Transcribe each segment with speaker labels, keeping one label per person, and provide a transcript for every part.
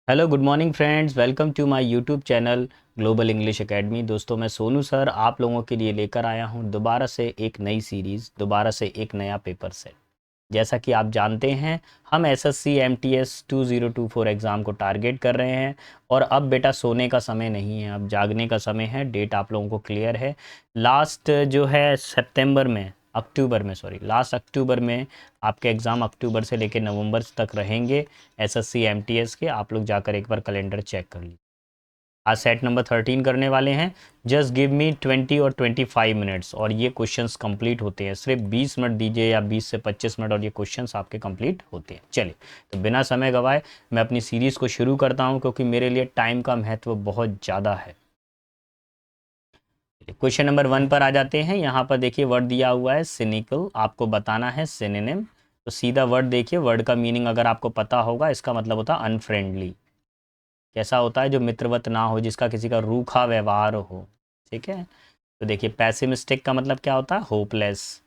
Speaker 1: Hello good morning friends, welcome to my YouTube channel global English academy. दोस्तों, मैं Sonu sir आप लोगों के लिए लेकर आया हूं दोबारा से एक नई सीरीज़, दोबारा से एक नया पेपर सेट। जैसा कि आप जानते हैं, हम एसएससी एमटीएस 2024 एग्ज़ाम को टारगेट कर रहे हैं। और अब बेटा सोने का समय नहीं है, अब जागने का समय है। डेट आप लोगों को क्लियर है। लास्ट जो है लास्ट अक्टूबर में आपके एग्ज़ाम अक्टूबर से लेकर नवंबर तक रहेंगे एसएससी एमटीएस के। आप लोग जाकर एक बार कैलेंडर चेक कर लीजिए। आज सेट नंबर 13 करने वाले हैं। जस्ट गिव मी 20 और 25 मिनट्स और ये क्वेश्चंस कंप्लीट होते हैं। सिर्फ 20 मिनट दीजिए या 20 से 25 मिनट और ये क्वेश्चंस आपके कंप्लीट होते हैं। चलिए, तो बिना समय गवाए मैं अपनी सीरीज़ को शुरू करता हूं, क्योंकि मेरे लिए टाइम का महत्व बहुत ज़्यादा है। क्वेश्चन नंबर 1 पर आ जाते हैं। यहाँ पर देखिए वर्ड दिया हुआ है सिनिकल, आपको बताना है सिनोनिम। तो सीधा वर्ड देखिए, वर्ड का मीनिंग अगर आपको पता होगा, इसका मतलब होता है अनफ्रेंडली। कैसा होता है? जो मित्रवत ना हो, जिसका किसी का रूखा व्यवहार हो। ठीक है। तो देखिए पैसिमिस्टिक का मतलब क्या होता है? होपलेस,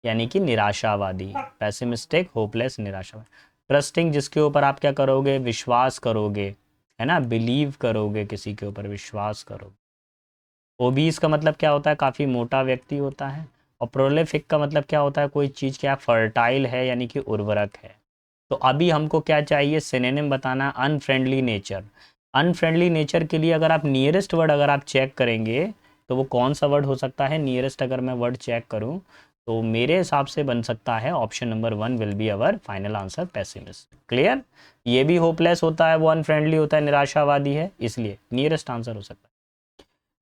Speaker 1: यानी कि निराशावादी। पैसिमिस्टिक, होपलेस, निराशावादी। ट्रस्टिंग, जिसके ऊपर आप क्या करोगे? विश्वास करोगे, है ना, बिलीव करोगे, किसी के ऊपर विश्वास करोगे। ओबीस का मतलब क्या होता है? काफ़ी मोटा व्यक्ति होता है। और प्रोलिफिक का मतलब क्या होता है? कोई चीज़ क्या फर्टाइल है, यानी कि उर्वरक है। तो अभी हमको क्या चाहिए? सिनोनिम बताना। Unfriendly nature. अनफ्रेंडली नेचर के लिए अगर आप नियरेस्ट वर्ड अगर आप चेक करेंगे तो वो कौन सा वर्ड हो सकता है? नियरेस्ट अगर मैं वर्ड चेक करूं तो मेरे हिसाब से बन सकता है option number 1 will be our final answer, pessimist. Clear? ये भी होपलेस होता है, वो अनफ्रेंडली होता है, निराशावादी है, इसलिए नियरेस्ट आंसर हो सकता है।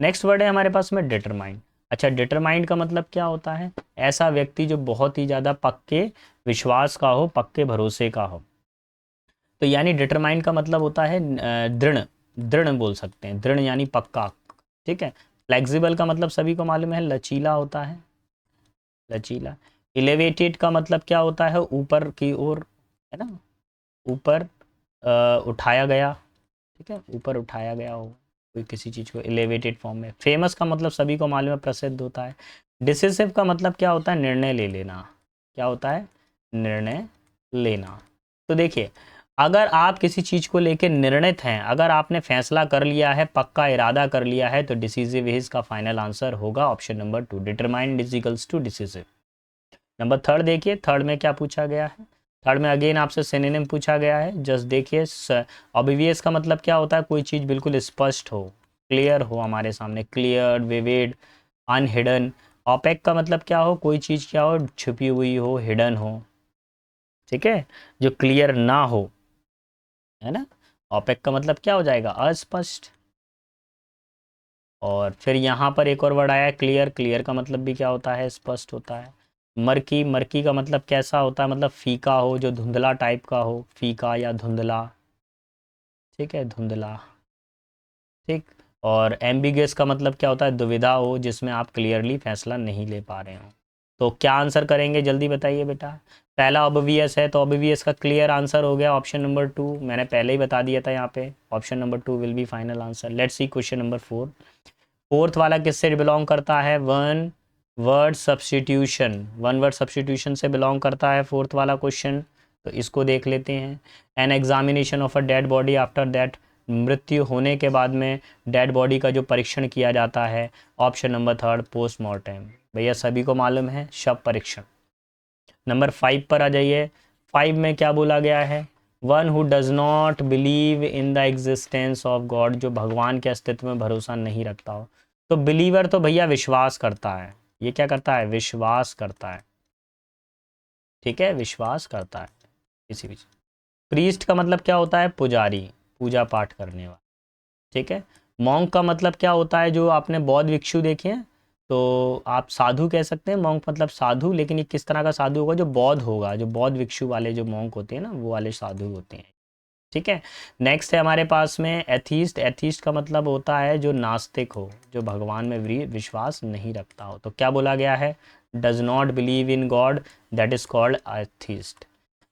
Speaker 1: नेक्स्ट वर्ड है हमारे पास में डिटरमाइंड। अच्छा, डिटरमाइंड का मतलब क्या होता है? ऐसा व्यक्ति जो बहुत ही ज़्यादा पक्के विश्वास का हो, पक्के भरोसे का हो। तो यानी डिटरमाइंड का मतलब होता है दृढ़। दृढ़ बोल सकते हैं, दृढ़ यानी पक्का। ठीक है। फ्लेक्सिबल का मतलब सभी को मालूम है, लचीला होता है, लचीला। इलेवेटेड का मतलब क्या होता है? ऊपर की ओर, है ना, ऊपर उठाया गया। ठीक है, ऊपर उठाया गया हो कोई किसी चीज़ को एलिवेटेड फॉर्म में। फेमस का मतलब सभी को मालूम है, प्रसिद्ध होता है। डिसिसिव का मतलब क्या होता है? निर्णय ले लेना। क्या होता है? निर्णय लेना। तो देखिए, अगर आप किसी चीज़ को लेकर निर्णित हैं, अगर आपने फैसला कर लिया है, पक्का इरादा कर लिया है, तो डिसीजिव इज का फाइनल आंसर होगा option number 2। Determined is equals to decisive. Number third देखिए, थर्ड में क्या पूछा गया है? थर्ड में अगेन आपसे सिनोनिम पूछा गया है। जस्ट देखिए, ऑब्वियस का मतलब क्या होता है? कोई चीज़ बिल्कुल स्पष्ट हो, क्लियर हो हमारे सामने, क्लियर, विविड, अनहिडन। ऑपेक का मतलब क्या हो? कोई चीज़ क्या हो? छुपी हुई हो, हिडन हो। ठीक है, जो क्लियर ना हो, है ना। ऑपेक का मतलब क्या हो जाएगा? अस्पष्ट। और फिर यहाँ पर एक और वर्ड आया है क्लियर। क्लियर का मतलब भी क्या होता है? स्पष्ट होता है। मर्की, मर्की का मतलब कैसा होता है? मतलब फीका हो, जो धुंधला टाइप का हो, फीका या धुंधला। ठीक है, धुंधला। ठीक। और एम्बिगस का मतलब क्या होता है? दुविधा हो, जिसमें आप क्लियरली फैसला नहीं ले पा रहे हो। तो क्या आंसर करेंगे, जल्दी बताइए बेटा। पहला ऑब्वियस है, तो ऑब्वियस का क्लियर आंसर हो गया ऑप्शन नंबर 2। मैंने पहले ही बता दिया था यहाँ पे, option number 2 will be final answer. Let's see question number 4। Fourth वाला किससे बिलोंग करता है? One word substitution. One word substitution से बिलोंग करता है फोर्थ वाला क्वेश्चन। तो इसको देख लेते हैं। An examination of a dead body after that. मृत्यु होने के बाद में डेड बॉडी का जो परीक्षण किया जाता है, ऑप्शन नंबर 3 पोस्टमार्टम। भैया सभी को मालूम है, शव परीक्षण। नंबर 5 पर आ जाइए। 5 में क्या बोला गया है? One who does not believe in the existence of God, जो भगवान के अस्तित्व में भरोसा नहीं रखता हो। तो बिलीवर तो भैया विश्वास करता है। ये क्या करता है? विश्वास करता है। ठीक है, विश्वास करता है किसी भी चीज़। प्रीस्ट का मतलब क्या होता है? पुजारी, पूजा पाठ करने वाला। ठीक है। मॉन्क का मतलब क्या होता है? जो आपने बौद्ध भिक्षु देखे हैं, तो आप साधु कह सकते हैं। मॉन्क मतलब साधु, लेकिन ये किस तरह का साधु होगा? जो बौद्ध होगा, जो बौद्ध भिक्षु वाले जो मॉन्क होते हैं ना, वो वाले साधु होते हैं। ठीक है। नेक्स्ट है हमारे पास में एथीस्ट। एथीस्ट का मतलब होता है जो नास्तिक हो, जो भगवान में विश्वास नहीं रखता हो। तो क्या बोला गया है? Does not believe in God, that is called atheist.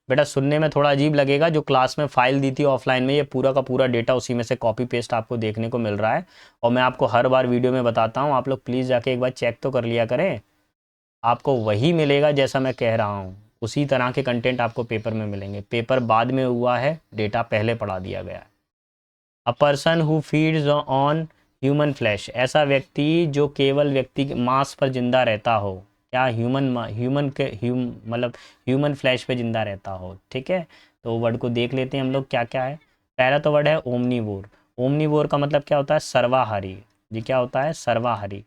Speaker 1: बेटा सुनने में थोड़ा अजीब लगेगा, जो क्लास में फाइल दी थी ऑफलाइन में, ये पूरा का पूरा डेटा उसी में से कॉपी पेस्ट आपको देखने को मिल रहा है। और मैं आपको हर बार वीडियो में बताता हूँ, आप लोग प्लीज़ जाके एक बार चेक तो कर लिया करें। आपको वही मिलेगा जैसा मैं कह रहा हूँ, उसी तरह के कंटेंट आपको पेपर में मिलेंगे। पेपर बाद में हुआ है, डेटा पहले पढ़ा दिया गया है। A person who feeds on human flesh, ऐसा व्यक्ति जो केवल व्यक्ति के मांस पर जिंदा रहता हो। क्या मतलब ह्यूमन फ्लैश पे जिंदा रहता हो। ठीक है, तो वर्ड को देख लेते हैं हम लोग क्या क्या है। पहला तो वर्ड है ओमनीवोर। ओमनीवोर का मतलब क्या होता है, सर्वाहारी। ये क्या होता है, सर्वाहारी।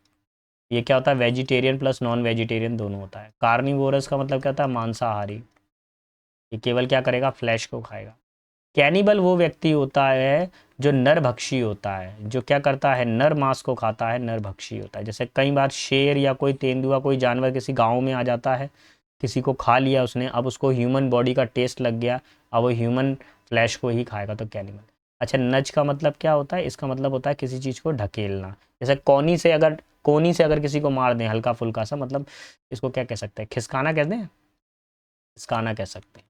Speaker 1: ये क्या होता है, वेजिटेरियन प्लस नॉन वेजिटेरियन दोनों होता है। कार्निवोरस का मतलब क्या होता है, मांसाहारी। ये केवल क्या करेगा, फ्लैश को खाएगा। कैनिबल वो व्यक्ति होता है जो नरभक्षी होता है, जो क्या करता है, नर मांस को खाता है, नरभक्षी होता है। जैसे कई बार शेर या कोई तेंदुआ, कोई जानवर किसी गांव में आ जाता है, किसी को खा लिया उसने, अब उसको ह्यूमन बॉडी का टेस्ट लग गया, अब वो ह्यूमन फ्लैश को ही खाएगा, तो कैनिबल। अच्छा, नज का मतलब क्या होता है, इसका मतलब होता है किसी चीज़ को ढकेलना। जैसे कोनी से अगर किसी को मार दें हल्का फुल्का सा, मतलब इसको क्या कह सकते हैं, खिसकाना कहते हैं, खिसकाना कह सकते हैं,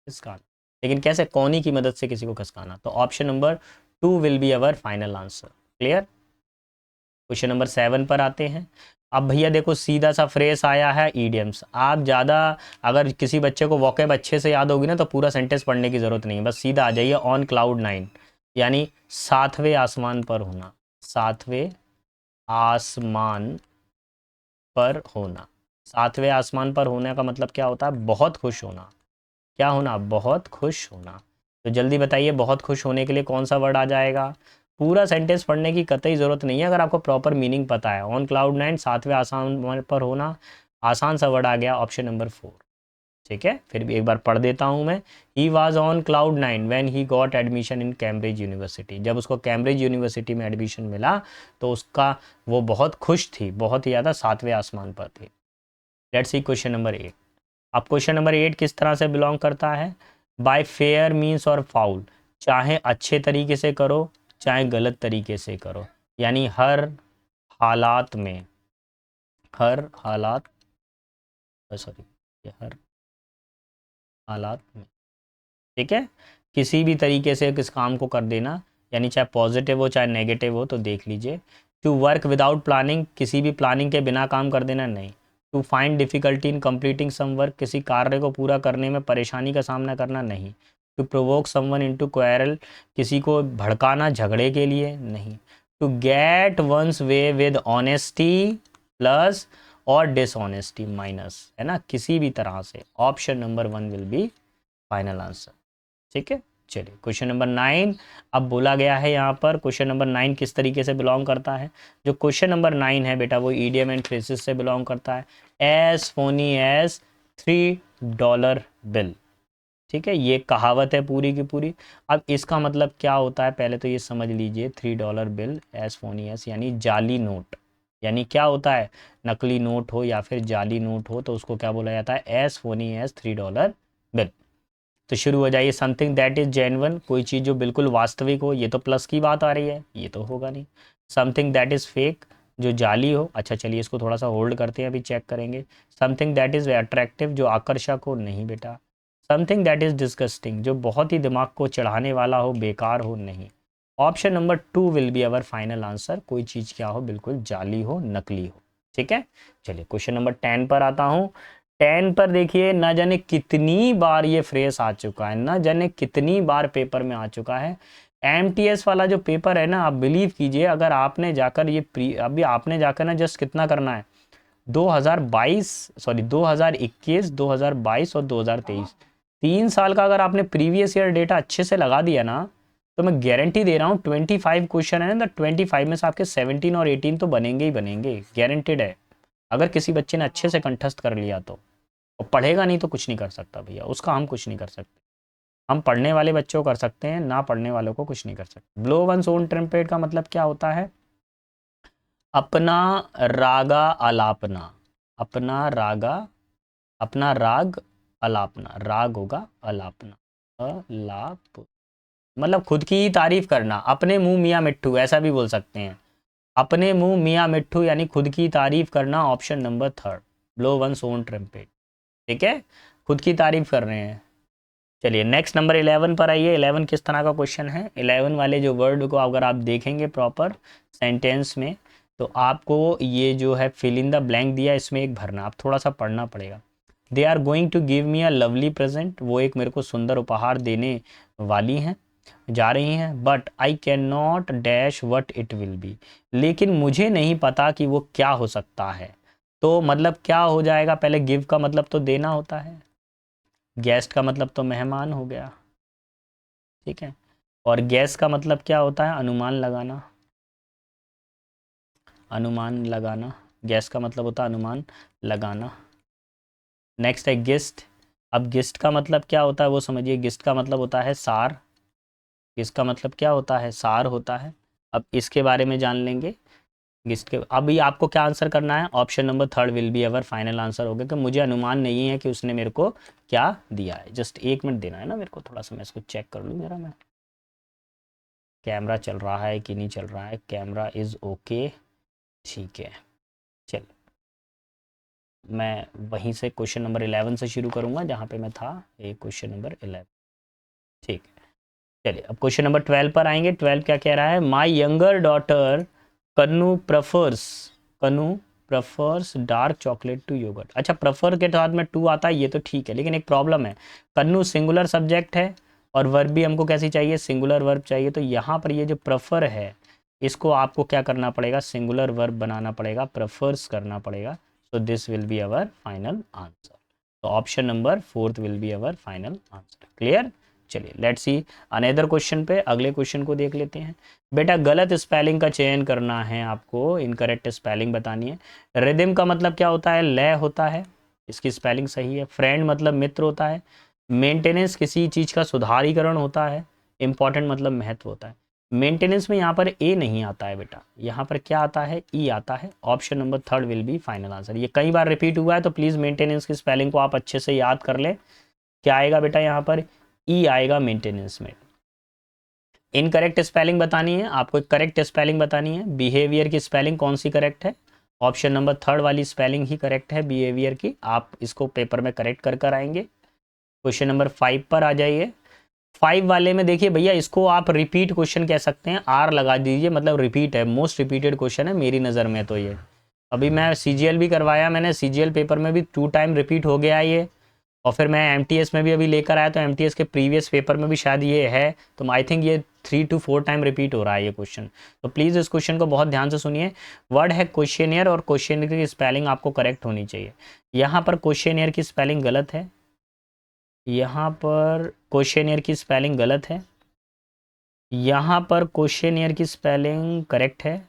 Speaker 1: खिसकाना। लेकिन कैसे, कौनी की मदद से किसी को खिसकाना। तो option number 2 will be our final answer. Clear. Question number 7 पर आते हैं। अब भैया देखो, सीधा सा फ्रेज आया है ईडियम्स। आप ज़्यादा, अगर किसी बच्चे को वोकैब अच्छे से याद होगी ना, तो पूरा सेंटेंस पढ़ने की ज़रूरत नहीं है, बस सीधा आ जाइए ऑन क्लाउड 9, यानी सातवें आसमान पर होना। सातवें आसमान पर होना। सातवें आसमान पर होने का मतलब क्या होता है, बहुत खुश होना। क्या होना, बहुत खुश होना। तो जल्दी बताइए, बहुत खुश होने के लिए कौन सा वर्ड आ जाएगा। पूरा सेंटेंस पढ़ने की कतई ज़रूरत नहीं है अगर आपको प्रॉपर मीनिंग पता है। ऑन क्लाउड 9, सातवें आसमान पर होना, आसान सा वर्ड आ गया, ऑप्शन नंबर 4। ठीक है, फिर भी एक बार पढ़ देता हूँ मैं। He was on cloud 9 when he got admission in Cambridge university. जब उसको कैम्ब्रिज यूनिवर्सिटी में एडमिशन मिला, तो उसका वो बहुत खुश थी, बहुत ही ज़्यादा सातवें आसमान पर थी। Let's see question number 8। अब क्वेश्चन नंबर 8 किस तरह से बिलोंग करता है, बाय फेयर मीन्स और फाउल, चाहे अच्छे तरीके से करो चाहे गलत तरीके से करो, यानी हर हालात में, हर हालात, सॉरी, ये हर हालात में। ठीक है, किसी भी तरीके से किस काम को कर देना, यानी चाहे पॉजिटिव हो चाहे नेगेटिव हो, तो देख लीजिए। टू वर्क विदाउट प्लानिंग, किसी भी प्लानिंग के बिना काम कर देना, नहीं। To find difficulty in completing some work, किसी कार्य को पूरा करने में परेशानी का सामना करना, नहीं। To provoke someone into quarrel, किसी को भड़काना झगड़े के लिए, नहीं। To get one's way with honesty plus और डिसऑनेस्टी माइनस, है ना, किसी भी तरह से। Option number 1 will be final answer. ठीक है, चलिए क्वेश्चन नंबर 9। अब बोला गया है यहाँ पर क्वेश्चन नंबर 9 किस तरीके से बिलोंग करता है। जो क्वेश्चन नंबर 9 है बेटा, वो ईडियम एंड फ्रेजेस से बिलोंग करता है। As phony as $3 bill. ठीक है, ये कहावत है पूरी की पूरी। अब इसका मतलब क्या होता है, पहले तो ये समझ लीजिए, $3 बिल एज फोनी एज यानी जाली नोट। यानी क्या होता है, नकली नोट हो या फिर जाली नोट हो, तो उसको क्या बोला जाता है, एज फोनी एज $3 बिल। तो शुरू हो जाइए, समथिंग दैट इज जेन्युइन, कोई चीज़ जो बिल्कुल वास्तविक हो, ये तो प्लस की बात आ रही है, ये तो होगा नहीं। समथिंग दैट इज़ फेक, जो जाली हो। अच्छा चलिए, इसको थोड़ा सा होल्ड करते हैं, अभी चेक करेंगे। समथिंग दैट इज़ अट्रैक्टिव, जो आकर्षक हो, नहीं बेटा। समथिंग दैट इज़ डिस्गस्टिंग, जो बहुत ही दिमाग को चढ़ाने वाला हो, बेकार हो, नहीं। Option number 2 will be our final answer, कोई चीज़ क्या हो, बिल्कुल जाली हो, नकली हो। ठीक है, चलिए क्वेश्चन नंबर 10 पर आता हूँ। 10 पर देखिए, ना जाने कितनी बार ये फ्रेज आ चुका है, ना जाने कितनी बार पेपर में आ चुका है। एमटीएस वाला जो पेपर है ना, आप बिलीव कीजिए, अगर आपने जाकर अभी आपने जाकर ना जस्ट कितना करना है, 2022 सॉरी 2021 2022 और 2023, 3 साल का अगर आपने प्रीवियस ईयर डेटा अच्छे से लगा दिया ना, तो मैं गारंटी दे रहा हूँ 25 क्वेश्चन है ना, तो 25 में से आपके 17 और 18 तो बनेंगे ही बनेंगे, गारंटेड है। अगर किसी बच्चे ने अच्छे से कंठस्थ कर लिया तो। और पढ़ेगा नहीं तो कुछ नहीं कर सकता भैया, उसका हम कुछ नहीं कर सकते। हम पढ़ने वाले बच्चों को कर सकते हैं, ना पढ़ने वालों को कुछ नहीं कर सकते। ब्लो वंस ओन ट्रम्पेट का मतलब क्या होता है, अपना रागा अलापना। अपना रागा, अपना राग अलापना, राग होगा अलापना, अलाप मतलब खुद की ही तारीफ करना। अपने मुंह मियाँ मिट्ठू ऐसा भी बोल सकते हैं, अपने मुंह मियाँ मिट्ठू यानी खुद की तारीफ करना। Option number 3, blow one's own trumpet. ठीक है, खुद की तारीफ कर रहे हैं। चलिए नेक्स्ट नंबर 11 पर आइए। 11 किस तरह का क्वेश्चन है, 11 वाले जो वर्ड को अगर आप देखेंगे प्रॉपर सेंटेंस में, तो आपको ये जो है फिल इन द ब्लैंक दिया, इसमें एक भरना, आप थोड़ा सा पढ़ना पड़ेगा। They are going to give me a lovely present, वो एक मेरे को सुंदर उपहार देने वाली हैं। जा रही हैं, but I can not dash what it will be, लेकिन मुझे नहीं पता कि वो क्या हो सकता है। तो मतलब क्या हो जाएगा, पहले गिव का मतलब तो देना होता है, गेस्ट का मतलब तो मेहमान हो गया, ठीक है, और गेस का मतलब क्या होता है, अनुमान लगाना, अनुमान लगाना, गेस का मतलब होता है अनुमान लगाना। नेक्स्ट है गेस्ट। अब गेस्ट का मतलब क्या होता है वो समझिए, गेस्ट का मतलब होता है सार, इसका मतलब क्या होता है, सार होता है। अब इसके बारे में जान लेंगे गेस्ट के। अभी आपको क्या आंसर करना है, option number third will be our final answer होगा, कि मुझे अनुमान नहीं है कि उसने मेरे को क्या दिया है। जस्ट 1 मिनट देना है ना मेरे को, थोड़ा सा मैं इसको चेक कर लूँ, मेरा मैं कैमरा चल रहा है कि नहीं चल रहा है, कैमरा इज़ ओके, ठीक है। चल, मैं वहीं से क्वेश्चन नंबर 11 से शुरू करूँगा जहाँ पे मैं था, एक क्वेश्चन नंबर 11, ठीक है। चलिए अब क्वेश्चन नंबर 12 पर आएंगे। 12 क्या कह रहा है, my younger daughter Kannu prefers, Kannu prefers dark chocolate to yogurt. अच्छा, प्रेफर के साथ में टू आता है ये तो ठीक है, लेकिन एक प्रॉब्लम है, कन्नू सिंगुलर सब्जेक्ट है और वर्ब भी हमको कैसी चाहिए, सिंगुलर वर्ब चाहिए। तो यहाँ पर ये जो प्रेफर है इसको आपको क्या करना पड़ेगा, सिंगुलर वर्ब बनाना पड़ेगा, प्रेफर्स करना पड़ेगा। So this will be our final answer. तो option number fourth will be our final answer. Clear. चलिए लेट्स सी अनदर क्वेश्चन पे, अगले क्वेश्चन को देख लेते हैं। बेटा गलत स्पेलिंग का चयन करना है आपको, इनकरेक्ट स्पेलिंग बतानी है। रिदम का मतलब क्या होता है, लय होता है, इसकी स्पेलिंग सही है। फ्रेंड मतलब मित्र होता है। मेंटेनेंस किसी चीज़ का सुधारीकरण होता है। इंपॉर्टेंट मतलब महत्व होता है। मेंटेनेंस में यहाँ पर ए नहीं आता है बेटा, यहाँ पर क्या आता है, ई आता है। Option number third will be final answer. ये कई बार रिपीट हुआ है तो प्लीज़ मेंटेनेंस की स्पेलिंग को आप अच्छे से याद कर ले। क्या आएगा बेटा यहाँ पर, ई आएगा मेंटेनेंस में। इनकरेक्ट स्पेलिंग बतानी है आपको, करेक्ट स्पेलिंग बतानी है। बिहेवियर की स्पेलिंग कौन सी करेक्ट है, ऑप्शन नंबर थर्ड वाली स्पेलिंग ही करेक्ट है बिहेवियर की। आप इसको पेपर में करेक्ट कर कर आएंगे। क्वेश्चन नंबर 5 पर आ जाइए। 5 वाले में देखिए भैया, इसको आप रिपीट क्वेश्चन कह सकते हैं, आर लगा दीजिए, मतलब रिपीट है, मोस्ट रिपीटेड क्वेश्चन है मेरी नज़र में। तो ये अभी मैं सीजीएल भी करवाया, मैंने सीजीएल पेपर में भी 2 टाइम रिपीट हो गया ये, और फिर मैं एमटीएस में भी अभी लेकर आया तो एमटीएस के प्रीवियस पेपर में भी शायद ये है। तो आई थिंक ये 3 to 4 टाइम रिपीट हो रहा है ये क्वेश्चन। तो प्लीज़ इस क्वेश्चन को बहुत ध्यान से सुनिए। वर्ड है क्वेश्चनियर, और क्वेश्चनियर की स्पेलिंग आपको करेक्ट होनी चाहिए। यहाँ पर क्वेश्चनियर की स्पेलिंग गलत है, यहाँ पर क्वेश्चनियर की स्पेलिंग गलत है, यहाँ पर क्वेश्चनियर की स्पेलिंग करेक्ट है,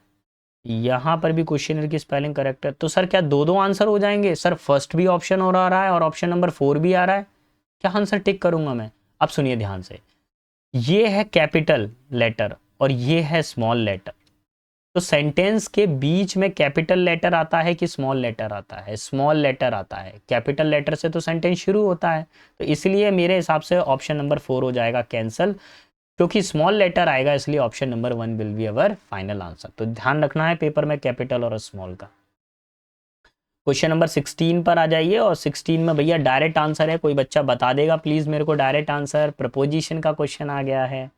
Speaker 1: यहाँ पर भी क्वेश्चनर की स्पेलिंग करेक्ट है। तो सर क्या दो दो आंसर हो जाएंगे, सर फर्स्ट भी ऑप्शन हो रहा है और ऑप्शन नंबर 4 भी आ रहा है, क्या आंसर टिक करूंगा मैं। अब सुनिए ध्यान से, ये है कैपिटल लेटर और ये है स्मॉल लेटर। तो सेंटेंस के बीच में कैपिटल लेटर आता है कि स्मॉल लेटर आता है, स्मॉल लेटर आता है। कैपिटल लेटर से तो सेंटेंस शुरू होता है, तो इसलिए मेरे हिसाब से ऑप्शन नंबर 4 हो जाएगा कैंसल, क्योंकि स्मॉल लेटर आएगा, इसलिए option number 1 will be our final answer. तो ध्यान रखना है पेपर में कैपिटल और स्मॉल का। क्वेश्चन नंबर 16 पर आ जाइए, और 16 में भैया डायरेक्ट आंसर है, कोई बच्चा बता देगा प्लीज़ मेरे को डायरेक्ट आंसर। प्रपोजिशन का क्वेश्चन आ गया है,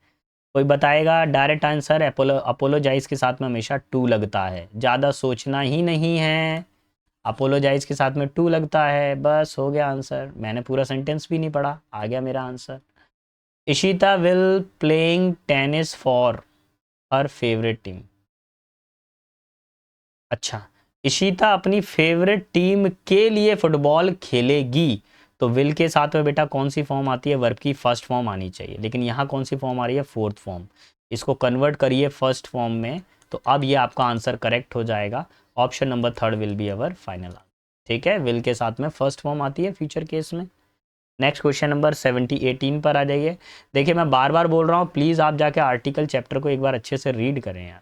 Speaker 1: कोई बताएगा डायरेक्ट आंसर। अपोलोजाइज के साथ में हमेशा टू लगता है, ज़्यादा सोचना ही नहीं है। अपोलोजाइज के साथ में टू लगता है, बस हो गया आंसर। मैंने पूरा सेंटेंस भी नहीं पढ़ा, आ गया मेरा answer. Ishita will playing tennis for her favourite team. अच्छा, इशिता अपनी फेवरेट टीम के लिए फुटबॉल खेलेगी। तो विल के साथ में बेटा कौन सी फॉर्म आती है, वर्ब की फर्स्ट फॉर्म आनी चाहिए, लेकिन यहाँ कौन सी फॉर्म आ रही है, फोर्थ फॉर्म। इसको कन्वर्ट करिए फर्स्ट फॉर्म में, तो अब ये आपका आंसर करेक्ट हो जाएगा। Option number third will be our final answer. ठीक है, विल के साथ में फर्स्ट फॉर्म आती है फ्यूचर केस में। नेक्स्ट क्वेश्चन नंबर 18 पर आ जाइए। देखिए मैं बार बार बोल रहा हूँ, प्लीज़ आप जाके आर्टिकल चैप्टर को एक बार अच्छे से रीड करें यार।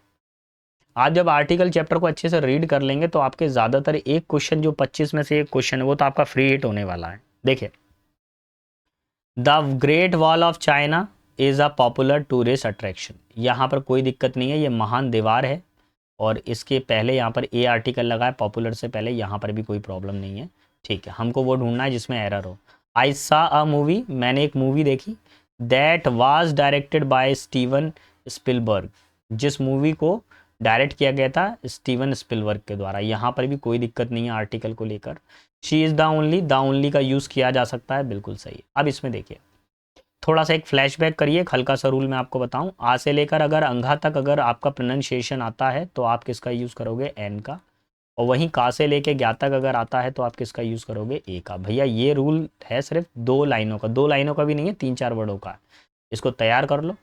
Speaker 1: आप जब आर्टिकल चैप्टर को अच्छे से रीड कर लेंगे तो आपके ज़्यादातर एक क्वेश्चन जो 25 में से एक क्वेश्चन है वो तो आपका फ्री हिट होने वाला है। देखिए, the great wall of China is a popular tourist attraction. यहाँ पर कोई दिक्कत नहीं है, ये महान दीवार है, और इसके पहले यहाँ पर ए आर्टिकल लगा है, पॉपुलर से पहले, यहाँ पर भी कोई प्रॉब्लम नहीं है। ठीक है, हमको वो ढूंढना है जिसमें एरर हो। आई सा अ मूवी, मैंने एक मूवी देखी, that was directed by Steven Spielberg, जिस मूवी को डायरेक्ट किया गया था स्टीवन स्पिलबर्ग के द्वारा। यहाँ पर भी कोई दिक्कत नहीं है आर्टिकल को लेकर। शी इज़ द ओनली का यूज़ किया जा सकता है, बिल्कुल सही। अब इसमें देखिए, थोड़ा सा एक फ्लैशबैक करिए, हल्का सा रूल मैं आपको बताऊं। आ से लेकर अगर अंघा तक अगर आपका प्रोनाउंसिएशन आता है तो आप किसका यूज़ करोगे, एन का। और वहीं का से लेके ज्ञा तक अगर आता है तो आप किसका यूज़ करोगे, ए का। भैया ये रूल है सिर्फ 2 लाइनों का, 2 लाइनों का भी नहीं है, 3-4 वर्डों का। इसको तैयार कर लो।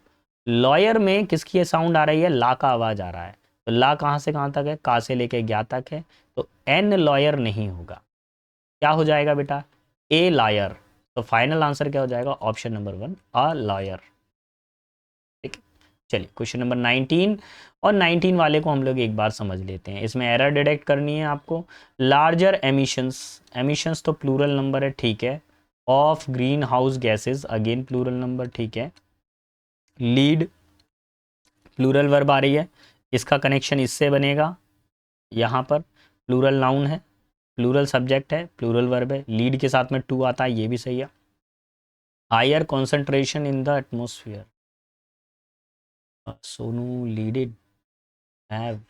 Speaker 1: लॉयर में किसकी ये साउंड आ रही है, ला का आवाज़ आ रहा है। तो ला कहाँ से कहाँ तक है, का से लेके ज्ञा तक है। तो एन लॉयर नहीं होगा, क्या हो जाएगा बेटा, ए लायर। तो फाइनल आंसर क्या हो जाएगा, ऑप्शन नंबर 1, अ लॉयर। ठीक है, चलिए क्वेश्चन नंबर 19। और 19 वाले को हम लोग एक बार समझ लेते हैं। इसमें एरर डिटेक्ट करनी है आपको। लार्जर एमिशंस, एमिशंस तो प्लूरल नंबर है, ठीक है। Of green house gases, again plural number, ठीक है। लीड प्लूरल वर्ब आ रही है, इसका कनेक्शन इससे बनेगा, यहाँ पर प्लूरल नाउन है, प्लूरल सब्जेक्ट है, प्लूरल वर्ब है, लीड के साथ में टू आता है, ये भी सही है। Higher concentration in the atmosphere, सोनू लीडेड, हैव,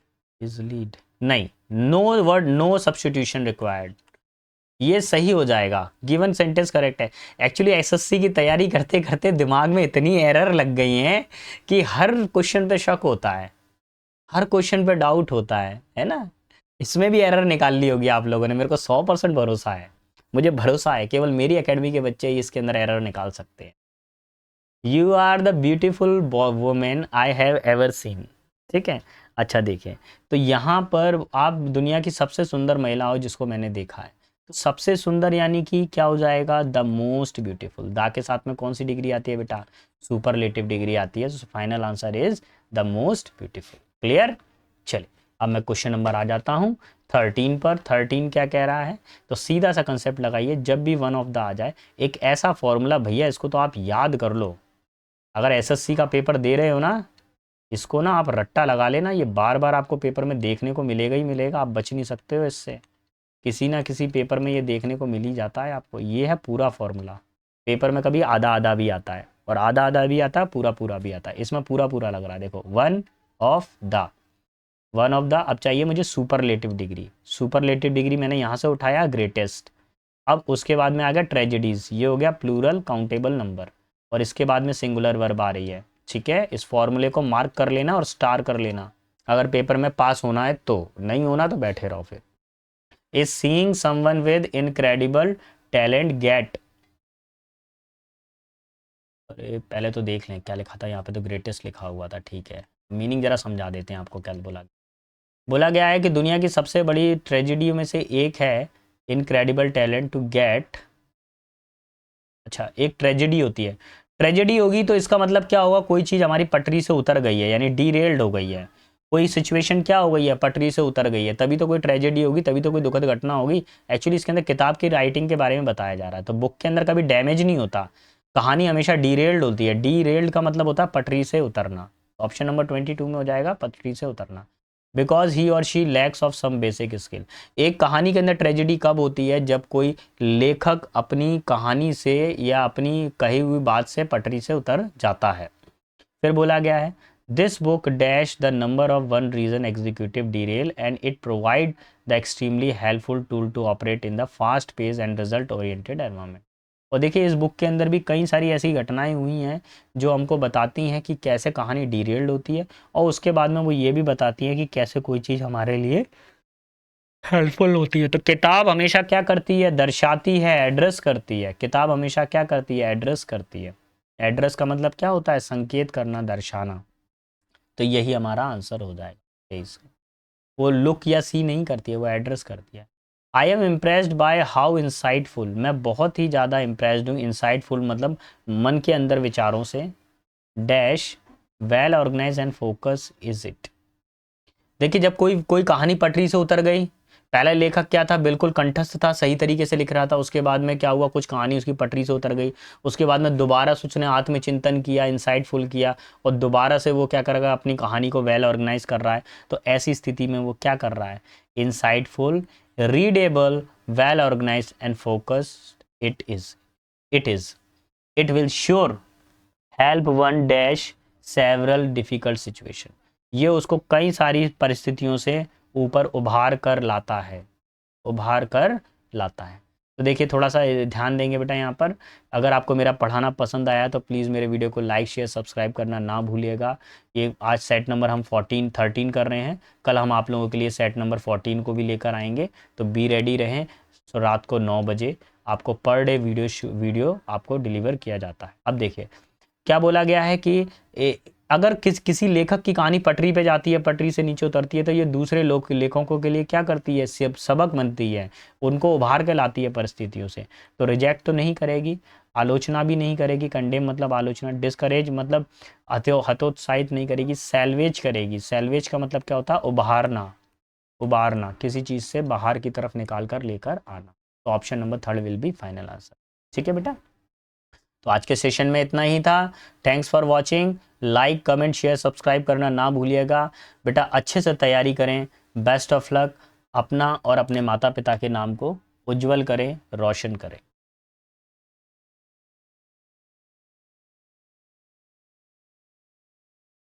Speaker 1: इज लीड, नहीं, no word, no substitution required, ये सही हो जाएगा। गिवन सेंटेंस करेक्ट है। एक्चुअली एसएससी की तैयारी करते करते दिमाग में इतनी एरर लग गई हैं कि हर क्वेश्चन पे शक होता है, हर क्वेश्चन पे डाउट होता है ना। इसमें भी एरर निकाल ली होगी आप लोगों ने, मेरे को 100% भरोसा है। मुझे भरोसा है केवल मेरी एकेडमी के बच्चे ही इसके अंदर एरर निकाल सकते हैं। You are the beautiful women I have ever seen, ठीक है। अच्छा देखिए, तो यहाँ पर आप दुनिया की सबसे सुंदर महिला हो जिसको मैंने देखा है। तो सबसे सुंदर यानी कि क्या हो जाएगा, द मोस्ट ब्यूटीफुल। दा के साथ में कौन सी डिग्री आती है बेटा, सुपरलेटिव डिग्री आती है। तो final answer is the most beautiful. Clear. चलिए अब मैं क्वेश्चन नंबर आ जाता हूँ 13 पर। 13 क्या कह रहा है, तो सीधा सा कंसेप्ट लगाइए, जब भी वन ऑफ द आ जाए एक ऐसा फॉर्मूला, भैया इसको तो आप याद कर लो। अगर एसएससी का पेपर दे रहे हो ना, इसको ना आप रट्टा लगा लेना, ये बार बार आपको पेपर में देखने को मिलेगा ही मिलेगा, आप बच नहीं सकते हो इससे। किसी ना किसी पेपर में ये देखने को मिल ही जाता है आपको। ये है पूरा फॉर्मूला। पेपर में कभी आधा आधा भी आता है और आधा आधा भी आता है, पूरा पूरा भी आता है। इसमें पूरा पूरा लग रहा है, देखो one of the, one of the. अब चाहिए मुझे सुपरलेटिव डिग्री। सुपरलेटिव डिग्री मैंने यहाँ से उठाया ग्रेटेस्ट। अब उसके बाद में आ गया ट्रेजेडीज, ये हो गया प्लूरल काउंटेबल नंबर। और इसके बाद में सिंगुलर वर्ब आ रही है, ठीक है। इस फॉर्मूले को मार्क कर लेना और स्टार कर लेना, अगर पेपर में पास होना है तो, नहीं होना तो बैठे रहो फिर। Is seeing someone with incredible talent get, अरे पहले तो देख लें क्या लिखा था यहाँ पे, तो ग्रेटेस्ट लिखा हुआ था, ठीक है। मीनिंग जरा समझा देते हैं आपको, क्या बोला। बोला गया है कि दुनिया की सबसे बड़ी ट्रेजेडियों में से एक है इनक्रेडिबल टैलेंट टू गेट। अच्छा, एक ट्रेजेडी होती है, ट्रेजेडी होगी तो इसका मतलब क्या होगा, कोई चीज़ हमारी पटरी से उतर गई है, यानी डीरेल्ड हो गई है। कोई सिचुएशन क्या हो गई है, पटरी से उतर गई है, तभी तो कोई ट्रेजेडी होगी, तभी तो कोई दुखद घटना होगी। एक्चुअली इसके अंदर किताब की राइटिंग के बारे में बताया जा रहा है। तो बुक के अंदर कभी डैमेज नहीं होता, कहानी हमेशा डीरेल्ड होती है। डीरेल्ड का मतलब होता है पटरी से उतरना। ऑप्शन नंबर 22 में हो जाएगा, पटरी से उतरना। बिकॉज ही और she lacks of some basic skill. एक कहानी के अंदर ट्रेजेडी कब होती है, जब कोई लेखक अपनी कहानी से या अपनी कही हुई बात से पटरी से उतर जाता है। फिर बोला गया है this book dash the number of one reason executive derail and it provide the extremely helpful tool to operate in the fast pace and result oriented environment. और देखिए इस बुक के अंदर भी कई सारी ऐसी घटनाएं हुई हैं जो हमको बताती हैं कि कैसे कहानी डीरेल्ड होती है, और उसके बाद में वो ये भी बताती है कि कैसे कोई चीज़ हमारे लिए हेल्पफुल होती है। तो किताब हमेशा क्या करती है, दर्शाती है, एड्रेस करती है। किताब हमेशा क्या करती है, एड्रेस करती है। एड्रेस का मतलब क्या होता है, संकेत करना, दर्शाना। तो यही हमारा आंसर हो जाएगा तेईस। वो लुक या सी नहीं करती है, वो एड्रेस करती है। I am impressed by how insightful, मैं बहुत ही ज़्यादा इम्प्रेस्ड हूँ। इंसाइटफुल मतलब मन के अंदर विचारों से। Dash well organize and focus is it. देखिए जब कोई कोई कहानी पटरी से उतर गई, पहला लेखक क्या था, बिल्कुल कंठस्थ था, सही तरीके से लिख रहा था। उसके बाद में क्या हुआ, कुछ कहानी उसकी पटरी से उतर गई। उसके बाद में दोबारा से उसने आत्मचिंतन किया, इंसाइटफुल किया, और दोबारा से वो क्या करेगा, अपनी कहानी को वेल ऑर्गेनाइज कर रहा है। तो ऐसी स्थिति में वो क्या कर रहा है, insightful, readable, well organize and focused it is it will sure help one dash several difficult situation. ये उसको कई सारी परिस्थितियों से ऊपर उभार कर लाता है, उभार कर लाता है। तो देखिए थोड़ा सा ध्यान देंगे बेटा यहाँ पर। अगर आपको मेरा पढ़ाना पसंद आया तो प्लीज़ मेरे वीडियो को लाइक शेयर सब्सक्राइब करना ना भूलिएगा। ये आज सेट नंबर हम 13 कर रहे हैं, कल हम आप लोगों के लिए सेट नंबर 14 को भी लेकर आएंगे। तो बी रेडी रहें। तो रात को 9 बजे आपको पर डे वीडियो आपको डिलीवर किया जाता है। अब देखिए क्या बोला गया है कि अगर किसी लेखक की कहानी पटरी पे जाती है, पटरी से नीचे उतरती है, तो ये दूसरे लेखकों के लिए क्या करती है, सबक बनती है, उनको उभार के लाती है परिस्थितियों से। तो रिजेक्ट तो नहीं करेगी, आलोचना भी नहीं करेगी, कंडेम मतलब आलोचना, डिस्करेज मतलब हतोत्साहित नहीं करेगी, सैल्वेज करेगी। सैल्वेज का मतलब क्या होता है, उबारना, किसी चीज़ से बाहर की तरफ निकाल कर लेकर आना। तो option number 3 will be final answer. ठीक है बेटा, तो आज के सेशन में इतना ही था। Thanks for watching. Like comment share subscribe करना ना भूलिएगा। बेटा अच्छे से तैयारी करें, बेस्ट ऑफ लक। अपना और अपने माता पिता के नाम को उज्जवल करें, रोशन करें।